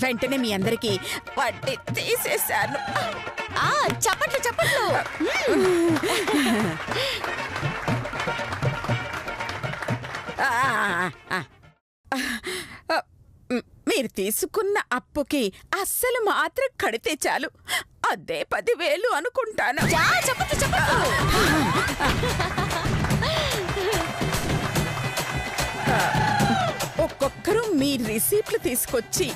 వెంటనే మీ అందరికి వడ్డీ తీసేశాను. చప్పట్లు చప్పట్లు. మీరు తీసుకున్న అప్పుకి అస్సలు మాత్రం కడితే చాలు, అదే 10,000 అనుకుంటాను. చప్పట్లు చప్పట్లు. ఒక్కొక్కరు మీ రిసీప్ట్లు తీసుకొచ్చి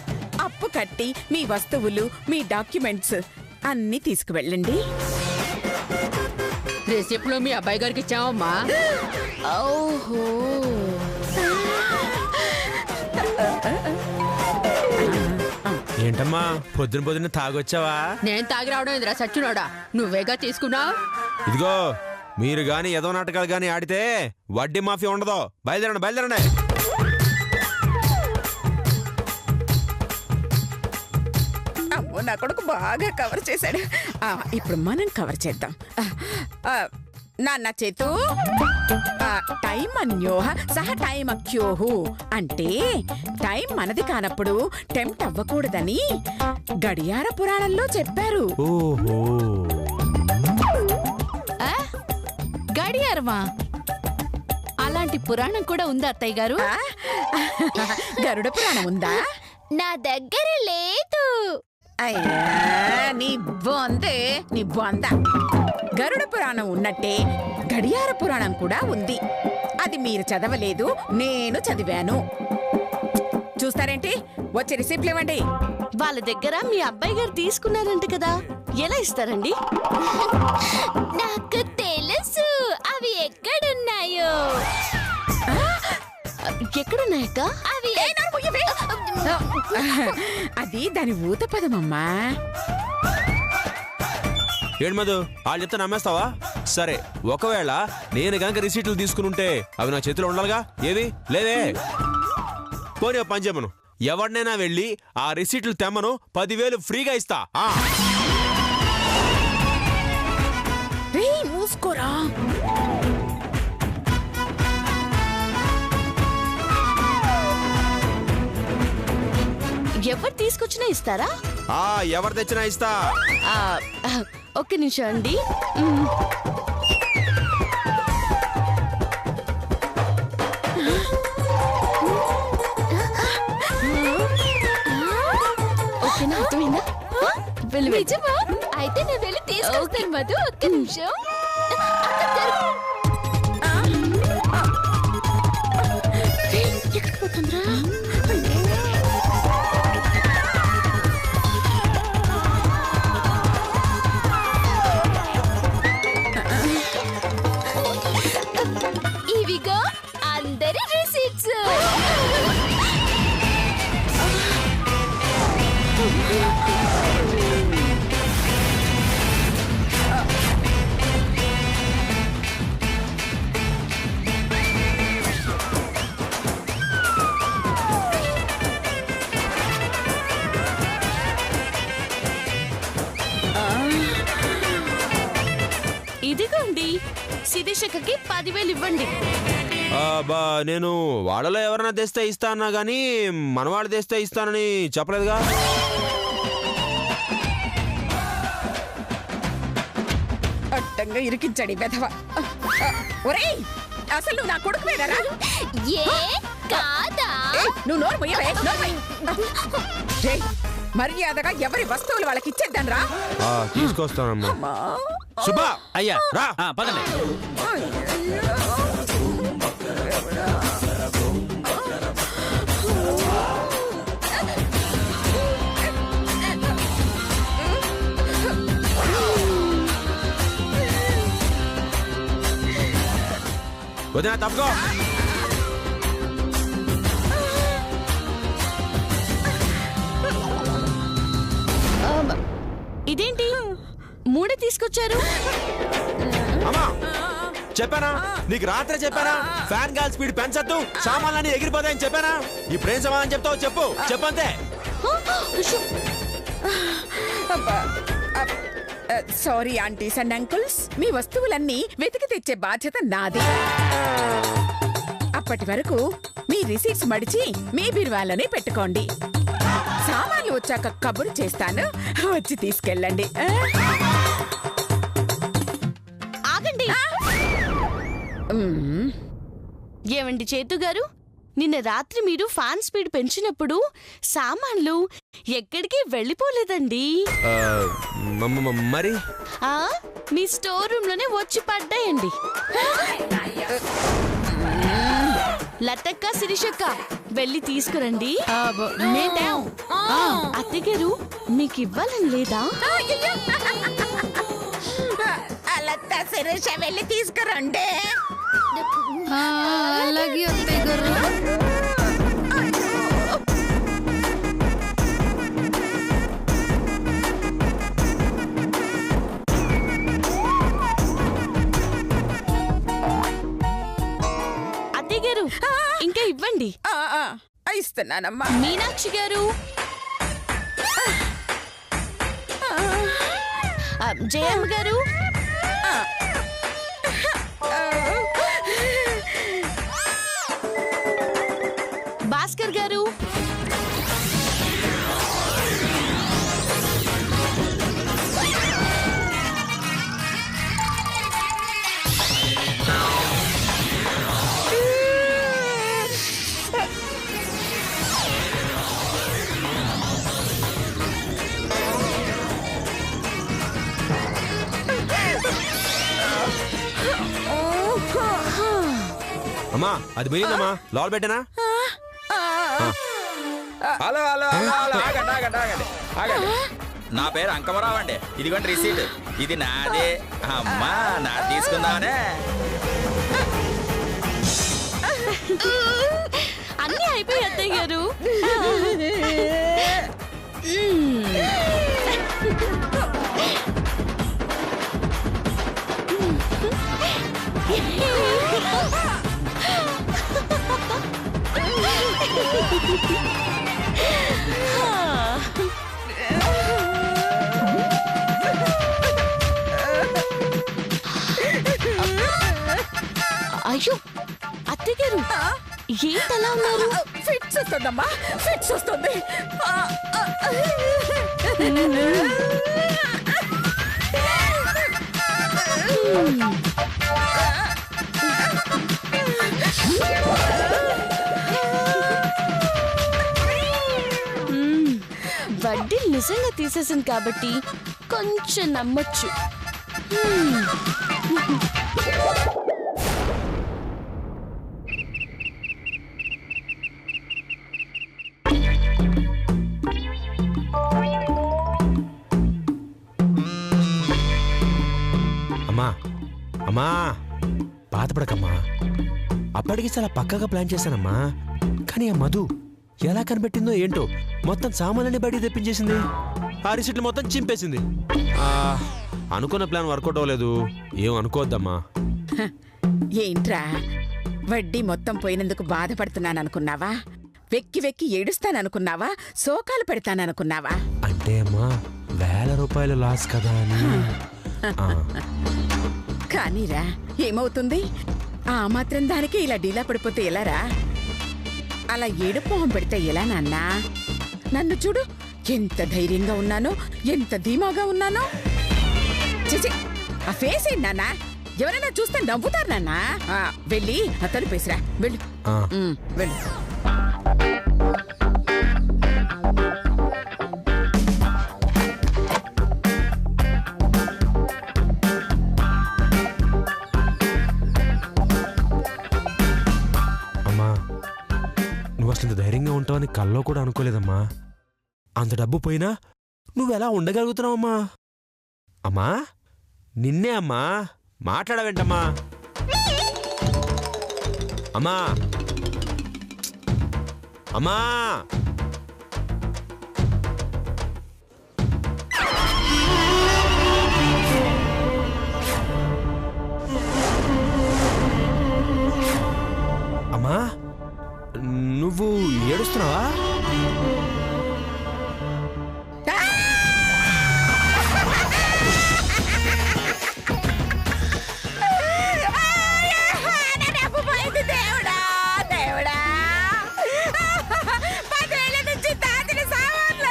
అప్పు కట్టి మీ వస్తువులు, మీ డాక్యుమెంట్స్ అన్నీ తీసుకువెళ్ళండి. రెసిప్ట్లో మీ అబ్బాయి గారికి ఇచ్చావమ్మా. ఓహో, ఏంటమ్మా పొద్దున తాగొచ్చావా? నేను తాగి రావడం ఎదురా సచ్చునోడా, నువ్వేగా తీసుకున్నావు. ఇదిగో మీరు గాని ఏదో నాటకాలు గాని ఆడితే వడ్డీ మాఫీ ఉండదు. బయలుదేరండి బయలుదేరండి. అమ్మో, నా కొడుకు బాగా కవర్ చేశాడు. ఇప్పుడు మనం కవర్ చేద్దాం. నాన్న చేతు టైం అన్యోహ సహ టైం అక్యోహు అంటే టైం మనది కానప్పుడు టెంప్ట్ అవ్వకూడదని గడియార పురాణంలో చెప్పారు. ఓహో, గడియారమా? అలాంటి పురాణం కూడా ఉందా అత్తయ్య గారు? గరుడ పురాణం ఉందా? నా దగ్గర లేదు. అయ్యా, నీ బొంద. గరుడ పురాణం ఉన్నట్టే గడియార పురాణం కూడా ఉంది. అది మీరు చదవలేదు, నేను చదివాను. చూస్తారేంటి? వచ్చి రిసిప్ట్లు ఇవ్వండి. వాళ్ళ దగ్గర మీ అబ్బాయి గారు తీసుకున్నారంట కదా, ఎలా ఇస్తారండి? నాకు తెలుసు అవి ఎక్కడున్నాయో. ఎక్కడున్నాయక్క అవి? అది దాని ఊత పదమమ్మా. ఏడు మధు, వాళ్ళు చెప్తే నమ్మేస్తావా? సరే, ఒకవేళ నేను గనక రిసీట్లు తీసుకునుంటే అవి నా చేతిలో ఉండాలిగా. ఏవి లేవే. పోనీ పని చెప్పను, ఎవరినైనా వెళ్ళి ఆ రిసీట్లు తెమ్మను, 10,000 ఫ్రీగా ఇస్తా. మూసుకోరా. ఎవరు తీసుకొచ్చినా ఇస్తారా? ఎవరు తెచ్చినా ఇస్తా. ఒక్క నిమిషం అండి. ఓకేనా, అర్థమైందా? నిజమా? అయితే నేను వెళ్ళి తీసుకొస్తాను మధు. ఒక్క నిమిషం. ఎక్కడికి పోతుందిరా? ఇవిగో అందరి రిసీట్స్. ఇదిగోండి, సిద్ధిశకకి 10,000 ఇవ్వండి. నేను వాళ్ళలో ఎవరైనా తెస్తే ఇస్తా అన్నా గానీ మనవాళ్ళు తెస్తే ఇస్తానని చెప్పలేదుగా. అట్టంగా ఇరికించండి వెధవ. ఒరేయ్, అసలు నువ్వు నా కొడుకు వేదరా? నువ్వు నోరు మొయ్యవే. మర్యాదగా ఎవరి వస్తువులు వాళ్ళకి ఇచ్చేద్దాను రా. తీసుకొస్తానమ్మా. శుభా అయ్యా రా. పదండి. వదినా తప్పుకో. ఇదేంటి 3 తీసుకొచ్చారు? అమ్మా చెప్పానా నీకు? రాత్రే చెప్పానా ఫ్యాన్ గాలి స్పీడ్ పెంచద్దు, సామాన్లన్నీ ఎగిరిపోతాయని చెప్పానా? ఇప్పుడేం సమాధానం చెప్తావు చెప్పు. చెప్పంతే. సారీ ఆంటీస్ అండ్ అంకుల్స్, మీ వస్తువులన్నీ వెతికి తెచ్చే బాధ్యత నాది. అప్పటి వరకు మీ రిసీట్స్ మడిచి మీ బీరువాలోనే పెట్టుకోండి. సామాన్లు వచ్చాక కబురు చేస్తాను, వచ్చి తీసుకెళ్ళండి. ఆగండి. ఏమండి చేతు గారు, నిన్న రాత్రి మీరు ఫ్యాన్ స్పీడ్ పెంచినప్పుడు సామాన్లు ఎక్కడికి వెళ్ళిపోలేదండి. మరి మీ స్టోర్ రూమ్ లోనే వచ్చి పడ్డాయండి. లతక్క, శిరీషక్క వెళ్ళి తీసుకురండి. అత్తగారు మీకు ఇవ్వాలని లేదా? లత, శిరీష వెళ్ళి తీసుకురండి. అలాగే అత్తయ్య గారు. అత్తయ్య గారు ఇంకా ఇవ్వండి. ఇస్తున్నానమ్మా. మీనాక్షి గారు, జయమ్మ గారు, భాస్కర్ గారు, అమ్మా అది పోయిందమ్మా, లోపల పెట్టానా? హలో హలో హలో హలో, ఆగండి ఆగండి ఆగండి ఆగండి. నా పేరు అంకమరావు అండి. ఇదిగోండి రిసీట్. ఇది నాదే. అమ్మా నా తీసుకుందామనే. అన్నీ అయిపోయి అత్తయ్య గారు. అయ్యో అత్తయ్య గారు, ఏంటలా ఉన్నారు? ఫిట్స్ వస్తుందమ్మా, ఫిట్స్ వస్తుంది. వడ్డీ నిజంగా తీసేసింది కాబట్టి కొంచెం నమ్మొచ్చు. అమ్మా అమ్మా బాధపడకమ్మా, అప్పటికి చాలా పక్కగా ప్లాన్ చేశానమ్మా. కానీ ఆ మధు ఎలా కనిపెట్టిందో ఏంటో, మొత్తం సామాన్లని బయటికి తెప్పించేసింది. ఆ రిసిట్లు మొత్తం చింపేసింది. అనుకున్న ప్లాన్ వర్కౌట్ అవ్వలేదు. ఏం అనుకోవద్దమ్మా. ఏంట్రా, వడ్డీ మొత్తం పోయినందుకు బాధపడుతున్నాననుకున్నావా? వెక్కి వెక్కి ఏడుస్తాననుకున్నావా? శోకాలు పెడతాననుకున్నావా? అంటే అమ్మా, వేల రూపాయల లాస్ కదా అని. కానీరా, ఏమవుతుంది? ఆ మాత్రం దానికి ఇలా డీలా పడిపోతే ఎలారా? అలా ఏడుపు మొహం పెడితే ఎలా నాన్నా? నన్ను చూడు, ఎంత ధైర్యంగా ఉన్నానో, ఎంత ధీమాగా ఉన్నానో. చిచి, ఆ ఫేస్ ఏంటి నాన్నా? ఎవరైనా చూస్తే నవ్వుతారు నాన్నా. వెళ్ళి అతను పేసిరా, వెళ్ళు. వెళ్ళు. నువ్వు అసలు ధైర్యంగా ఉంటావని కల్లో కూడా అనుకోలేదమ్మా. అంత డబ్బు పోయినా నువ్వెలా ఉండగలుగుతున్నావమ్మా? అమ్మా, నిన్నే అమ్మా. మాట్లాడవేంటమ్మా? అమ్మా అమ్మా అమ్మా, నువ్వు ఏడుస్తున్నావా? దేవుడా, 10 ఏళ్ల నుంచి దాచిన సామాన్లు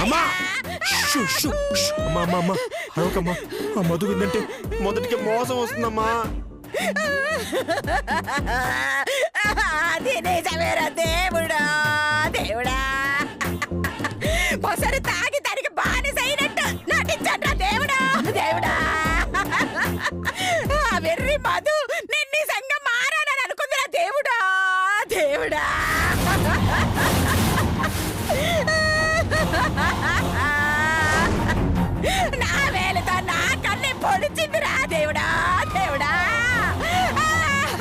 అమ్మా షూ, షూ, షూ. అమ్మా అమ్మా అమ్మా అరవకమ్మా. ఆ మధు విందంటే మొదటికి మోసం వస్తుందమ్మా. అది నిజమేరా దేవుడా, దేవుడా. ఒకసారి తాగి దానికి బానిసైనట్టు నటించట్రా దేవుడా, దేవుడా. ఆ వెర్రి మధు నిన్ను నిజంగా మారానని అనుకుందిరా దేవుడా, దేవుడా. నా వేలతో నా కన్ను పొడిచిందిరా దేవుడా, దేవుడా.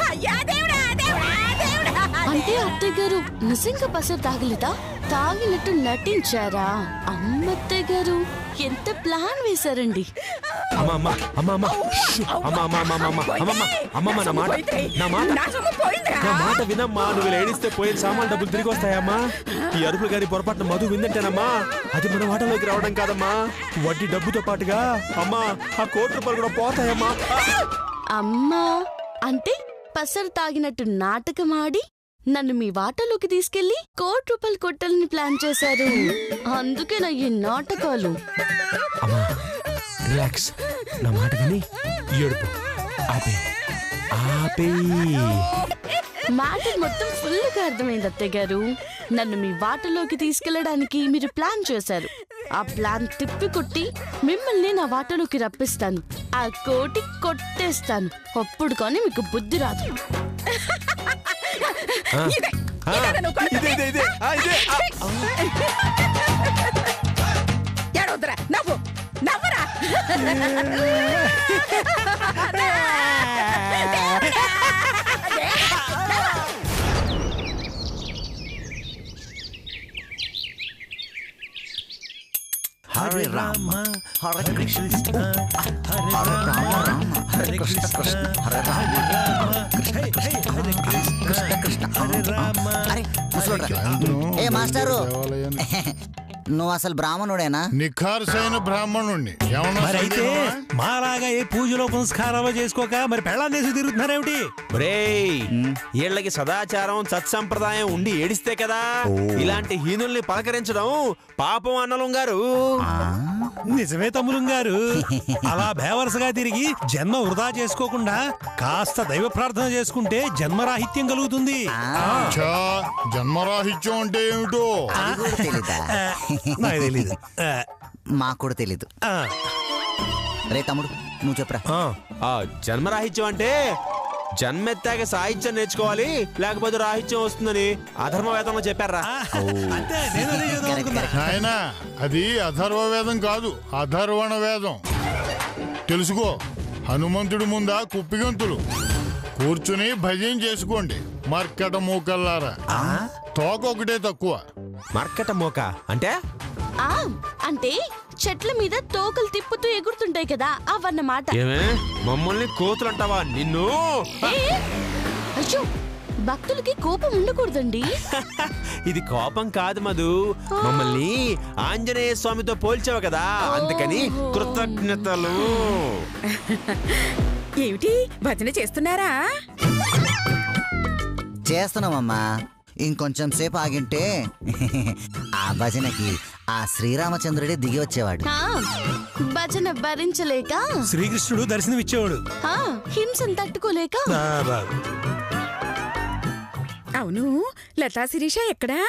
అయ్యా దేవుడా, దేవుడా, దేవుడా. అంటే అత్తయ్య గారు నిజంగా పసరు తాగలేదా? తాగినట్టు నటించారా? అమ్మత్తయ్య గారు ఎంత ప్లాన్ వేశారండి. అమ్మా అమ్మా అమ్మా అమ్మా షూ. అమ్మా అమ్మా అమ్మా అమ్మా అమ్మమ్మ అమ్మమ్మ నా మాట నా మాట నా మాట వినమ్మా. నువ్వు ఏడిస్తే పోయిన సామాన్ డబ్బులు తిరిగి వస్తాయమ్మా. ఈ అరుపులు గారి పొరపాటున మధు విందంటేనమ్మా అది మన వాటలోకి రావడం కాదమ్మా. వడ్డీ డబ్బుతో పాటుగా అమ్మా ఆ ₹1,00,00,000 కూడా పోతాయమ్మా. అమ్మా అంటే పసరు తాగినట్టు నాటకమాడి నన్ను మీ వాటలోకి తీసుకెళ్లి ₹1,00,00,000 కొట్టాలని ప్లాన్ చేశారు. అందుకేనా ఈ నాటకాలు? అమ్మా రిలాక్స్. నా మాట విని ఏడుపు ఆపే ఆపే. మాట మొత్తం ఫుల్గా అర్థమైంది అత్తయ్య గారు. నన్ను మీ వాటలోకి తీసుకెళ్లడానికి మీరు ప్లాన్ చేశారు. ఆ ప్లాన్ తిప్పి కొట్టి మిమ్మల్ని నా వాటలోకి రప్పిస్తాను. ఆ కోటి కొట్టేస్తాను. అప్పుడు కానీ మీకు బుద్ధి రాదు. ఇదే ఇదే ఇదే ఏడవద్దురా, నవ్వు నవ్వురా. హరే రామ హరే కృష్ణ హరే రామ రామ హరే కృష్ణ కృష్ణ హరే రామ కృష్ణ కృష్ణ హరే కృష్ణ కృష్ణ హరే రామ. అరే ముసలోడ్రా. ఏ మాస్టారు నువ్వు అసలు బ్రాహ్మణుడేనా? నిఖార్సైన బ్రాహ్మణుణ్ణి. మరి అయితే మాలాగా ఏ పూజలో పునస్కారాలు చేసుకోక మరి పెళ్ళాం దేశం తిరుగుతున్నారేమిటి? వీళ్ళకి సదాచారం సత్సంప్రదాయం ఉండి ఏడిస్తే కదా ఇలాంటి హీనుల్ని పలకరించడం పాపం అన్నలం గారు. నిజమే తమ్ములం గారు. అలా బేవరసగా తిరిగి జన్మ వృధా చేసుకోకుండా కాస్త దైవ ప్రార్థన చేసుకుంటే జన్మరాహిత్యం కలుగుతుంది. జన్మరాహిత్యం అంటే ఏమిటో నాకు తెలీదు. మాకు కూడా తెలీదు. రే తమ్ముడు నువ్వు చెప్పరా. జన్మరాహిత్యం అంటే జన్మెత్తాక సాహిత్యం నేర్చుకోవాలి, లేకపోతే రాహిత్యం వస్తుందని అధర్మ వేదంలో చెప్పారా? ఆయన అది అథర్వ వేదం కాదు, అధర్వణ వేదం. తెలుసుకో. హనుమంతుడి ముందా కుప్పిగంతులు కూర్చుని భజన చేసుకోండి మర్కట మూకల్లారా. తోక ఒకటే తక్కువ. మర్కట మోక అంటే అంటే చెట్ల మీద తోకలు తిప్పుతూ ఎగురుతుంటాయి కదా అవన్నమాట. ఏమే మమ్మల్ని కోతులు అంటావా నిన్ను? అయ్యో భక్తులకి కోపం ఉండకూడదండి. ఇది కోపం కాదు మధు, మమ్మల్ని ఆంజనేయ స్వామితో పోల్చావు కదా అందుకని కృతజ్ఞతలు. ఏమిటి భజన చేస్తున్నారా? చేస్తున్నామమ్మా. ఇంకొంచెం సేపు ఆగింటే ఆ భజనకి ఆ శ్రీరామచంద్రుడే దిగి వచ్చేవాడు. భజన భరించలేక శ్రీకృష్ణుడు దర్శనం ఇచ్చేవాడు. హింసను తట్టుకోలేక. అవును, లతా శిరీష ఎక్కడా?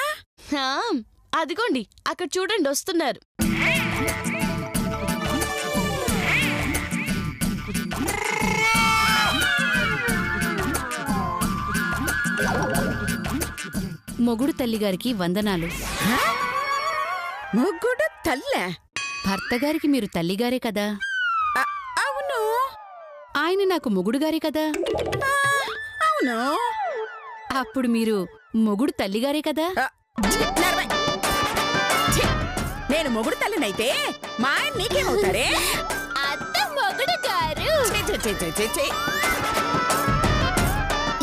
అదిగోండి అక్కడ చూడండి వస్తున్నారు. మొగుడు తల్లిగారికి వందనాలు. మొగుడు తల్లే? భర్తగారికి మీరు తల్లిగారే కదా. అవును. ఆయన నాకు మొగుడుగారే కదా. అవును. అప్పుడు మీరు మొగుడు తల్లిగారే కదా. నేను మొగుడు తల్లినైతే మా ఆయన నీకేమవుతారే? అత్త మొగుడు గారు.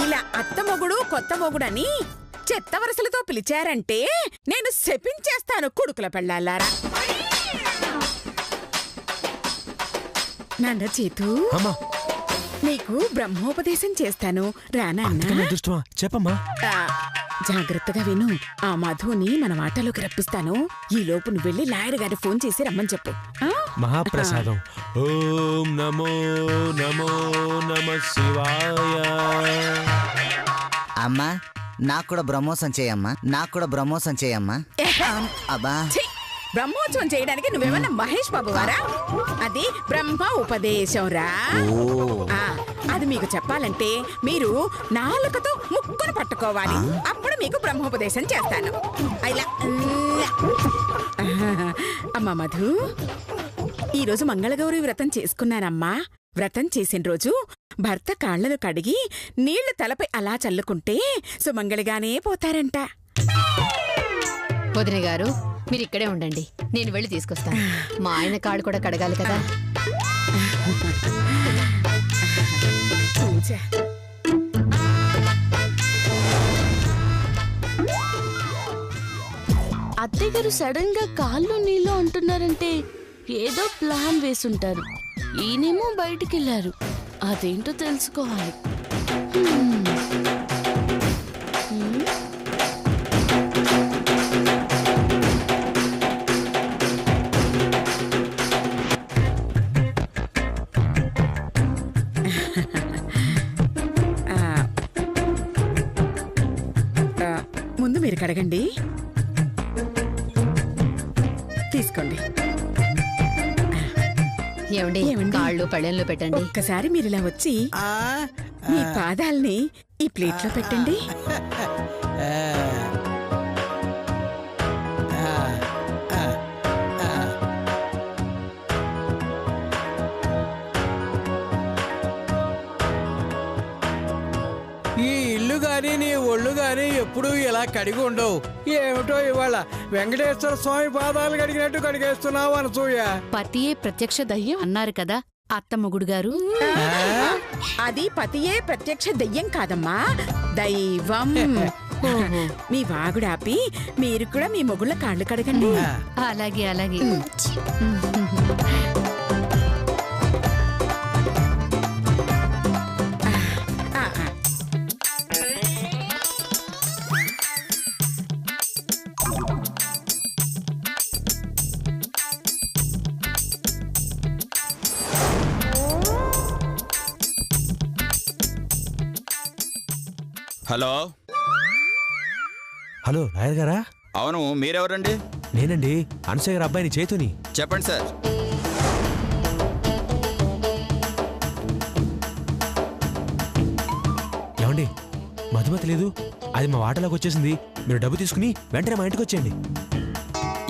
ఇలా అత్త మొగుడు కొత్త మొగుడని చెత్త వరసలతో పిలిచారంటే నేను శపించేస్తాను కొడుకుల పెళ్ళాలారా. నాన్న చేతు, నీకు బ్రహ్మోపదేశం చేస్తాను రానా? చెప్పమ్మా. జాగ్రత్తగా విను. ఆ మధుని మన వాటలోకి రప్పిస్తాను. ఈ లోపు నువ్వు వెళ్ళి లాయర్ గారి ఫోన్ చేసి రమ్మని చెప్పు. మహాప్రసాదం. ఓం నమో నమో నమ శివాయ. అమ్మా నాకు కూడా బ్రహ్మోత్సవం చేయమ్మా, నాకు కూడా బ్రహ్మోత్సవం చేయమ్మా. అబ్బా ఛీ! బ్రహ్మోత్సవం చేయడానికి నువ్వేమన్నా మహేష్ బాబు వారా? అది బ్రహ్మ ఉపదేశం రా. అది మీకు చెప్పాలంటే మీరు నాలుకతో ముక్కును పట్టుకోవాలి. అప్పుడు మీకు బ్రహ్మోపదేశం చేస్తాను. ఇలా అమ్మా మధు, ఈరోజు మంగళగౌరి వ్రతం చేసుకున్నానమ్మా. వ్రతం చేసిన రోజు భర్త కాళ్లను కడిగి నీళ్లు తలపై అలా చల్లుకుంటే సుమంగళిగానే పోతారంట. వదిన గారు మీరిక్కడే ఉండండి, నేను వెళ్ళి తీసుకొస్తాను. మా ఆయన కాళ్ళు కూడా కడగాలి కదా. పూజ. అత్తయ్య గారు సడన్ గా కాళ్ళు నీళ్ళు అంటున్నారంటే ఏదో ప్లాన్ వేసుంటారు. ఈయనేమో బయటికెళ్లారు. అదేంటో తెలుసుకోవాలి. ముందు మీరు కడగండి, తీసుకోండి. ఏమండి కాళ్ళు పళ్ళెంలో పెట్టండి. ఒక్కసారి మీరు ఇలా వచ్చి మీ పాదాల్ని ఈ ప్లేట్లో పెట్టండి. ఈ ఇల్లు గాని నీ ఒళ్ళు గాని ఎప్పుడు ఇలా కడిగి ఉండవు. ఏమిటో ఇవాళ వెంకటేశ్వర స్వామి పాదాలు కడిగినట్టు కడిగేస్తున్నావు అనసూయ. పతియే ప్రత్యక్ష దయ్యం అన్నారు కదా అత్త మొగుడు గారు. అది పతియే ప్రత్యక్ష దయ్యం కాదమ్మా, దైవం. మీ వాగుడాపి మీరు కూడా మీ మొగుళ్ళ కాళ్ళు కడగండి. అలాగే అలాగే. హలో హలో లాయర్ గారా? అవును, మీరెవరండి? నేనండి, అనసూయ గారి అబ్బాయిని చేతుని. చెప్పండి సార్. ఏమండి, మధుమతి లేదు, అది మా వాటలోకి వచ్చేసింది. మీరు డబ్బు తీసుకుని వెంటనే మా ఇంటికి వచ్చేయండి.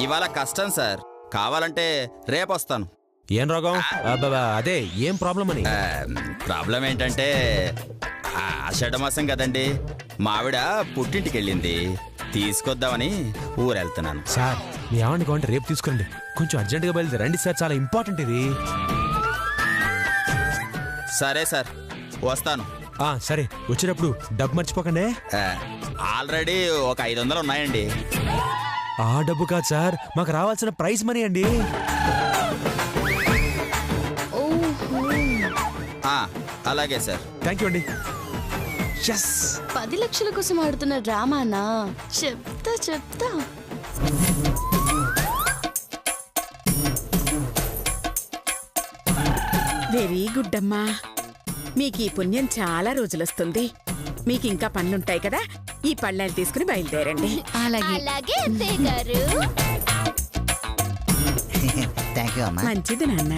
ఇవాళ కష్టం సార్, కావాలంటే రేపు వస్తాను. ఏం రోగం? అదే ఏం ప్రాబ్లం అని? ప్రాబ్లం ఏంటంటే ఆషాఢమాసం కదండి, మావిడ పుట్టింటికి వెళ్ళింది, తీసుకొద్దామని ఊరెళ్తున్నాను. సార్ మీ ఆవిడని కావాలంటే రేపు తీసుకురండి, కొంచెం అర్జెంటుగా బయలుదేరి రండి సార్, చాలా ఇంపార్టెంట్ ఇది. సరే సార్, వస్తాను. సరే, వచ్చేటప్పుడు డబ్బు మర్చిపోకండి. ఆల్రెడీ ఒక 500 ఉన్నాయండి. ఆ డబ్బు కాదు సార్, మాకు రావాల్సిన ప్రైజ్ మనీ అండి. అలాగే సార్. థ్యాంక్ యూ అండి. 10 లక్షల కోసం ఆడుతున్న డ్రామానా? చెప్తా. వెరీ గుడ్ అమ్మా, మీకు ఈ పుణ్యం చాలా రోజులొస్తుంది. మీకు ఇంకా పనులుంటాయి కదా, ఈ పళ్ళాలు తీసుకుని బయలుదేరండి. అలాగే అత్తయ్య గారు. థ్యాంక్ యూ అమ్మా. మంచిది నాన్న.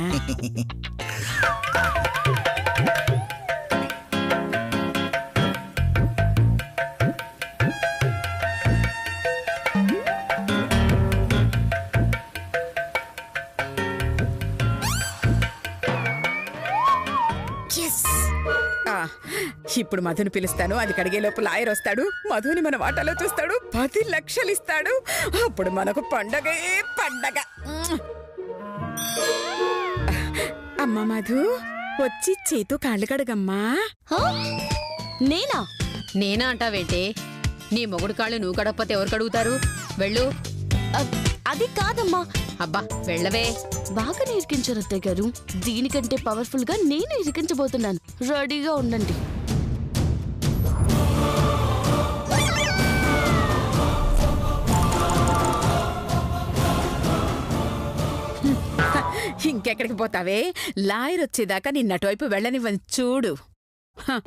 ఇప్పుడు మధుని పిలుస్తాను, అది కడిగే లోపు లాయర్ వస్తాడు, మధుని మన వాటాలో చూస్తాడు, 10 లక్షలు ఇస్తాడు. అప్పుడు మనకు పండగే పండగ. అమ్మా మధు, వచ్చి చేతు కాళ్ళు కడగమ్మా. నేనా అంటావేంటే? నీ మొగుడు కాళ్ళు నువ్వు కడగకపోతే ఎవరు కడుగుతారు? వెళ్ళు. అది కాదమ్మా. అబ్బా వెళ్ళవే. బాగా ఇరికించారు అత్తయ్య గారు, దీనికంటే పవర్ఫుల్ గా నేను ఇరికించబోతున్నాను. రెడీగా ఉండండి. ఇంకెక్కడికి పోతావే? లాయర్ వచ్చేదాకా నిన్నటువైపు వెళ్ళనివ్వని చూడు. హ.